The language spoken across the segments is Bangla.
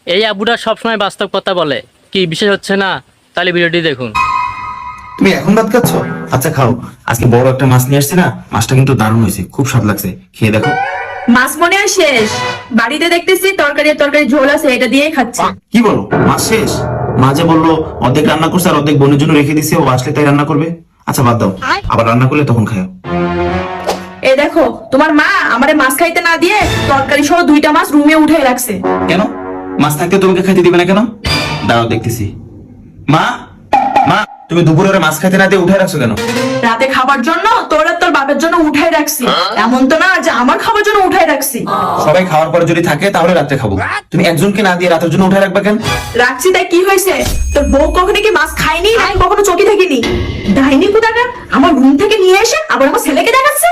এই আবুটা সবসময় বাস্তব কথা বলে, কি বিশেষ হচ্ছে না? তাহলে ভিডিওটি দেখুন। তুমি এখন ভাত খাচ্ছ? আচ্ছা খাও, আজকে বড় একটা মাছ নিয়ে আসছি না, মাছটা কিন্তু দারুণ হয়েছে, খুব স্বাদ লাগছে, খেয়ে দেখো। মাছ মনে হয় শেষ। বাড়িতে দেখতেছি তরকারি তরকারি ঝোল আছে, এটা দিয়েই খাচ্ছি। কি বলো, মাছ শেষ? মা যে বললো অর্ধেক রান্না করছে আর অর্ধেক বোনের জন্য রেখে দিছে, ও আসলে তাই রান্না করবে। আচ্ছা বাদ দাও, আবার রান্না করলে তখন খাও। এই দেখো, তোমার মা আমারে মাছ খাইতে না দিয়ে তরকারি সহ 2টা মাছ রুমে উঠে রাখছে। কেন? মাছ থাকতে তোমাকে খাইতে দিবে না কেন? দাঁড়াও দেখতেছি। মা, মা, তুমি দুপুরে ওরে মাছ খাইতে না দিয়ে উঠে রাখছো কেন? রাতে খাবার জন্য তোর আর তোর বাপের জন্য উঠাই রাখছি, এমন তো না যে আমার খাবার জন্য উঠাই রাখছি। সবাই খাওয়ার পরে যদি থাকে তাহলে রাত্রে খাবো, তুমি একজনকে না দিয়ে রাতের জন্য উঠে রাখবা কেন? রাখছি তাই কি হয়েছে? তোর বউ কখনো কি মাছ খায়নি? আমি কখনো চোখে থাকিনি। ডাইনি কোথাকার আমার রুম থেকে নিয়ে এসে আবার আমার ছেলেকে দেখাচ্ছে।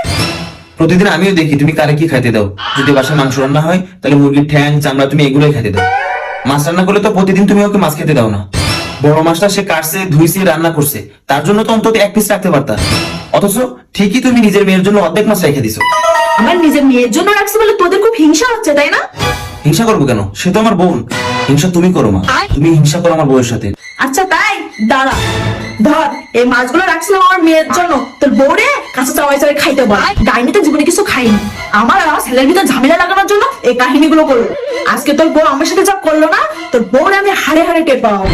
প্রতিদিন আমিও দেখি তুমি কারে কি খাইতে দাও। যদি বাসায় মাংস রান্না হয় তাহলে মুরগির ঠ্যাং চামড়া তুমি এগুলোই খাইতে দাও। মাছ রান্না করলে তো প্রতিদিন তুমি ওকে মাছ খেতে দাও না। বড় মাছটা সে কাটছে, ধুইছে, রান্না করছে, তার জন্য তো অন্তত 1 পিস রাখতে পারতা। অথচ ঠিকই তুমি নিজের মেয়ের জন্য অর্ধেক মাছ রেখে দিছো। আমার নিজের মেয়ের জন্য রাখছি বলে তোদের খুব হিংসা হচ্ছে, তাই না? হিংসা করবো কেন? সে তো আমার বোন। হিংসা তুমি করো মা, তুমি হিংসা করো আমার বউয়ের সাথে। আচ্ছা তাই, দাঁড়া। ধর, এই মাছগুলো রাখছিলাম আমার মেয়ের জন্য, তোর বউরে কাছে চাওয়াই চাওয়াই খাইতে বল। ডাইনি তো জীবনে কিছু খাইনি। আমার আর আমার ছেলের ভিতর ঝামেলা লাগানোর জন্য এই কাহিনীগুলো করলো। আজকে তোর বউ আমার সাথে যা করলো না, তোর বউরে আমি হাড়ে হাড়ে টের পাবো।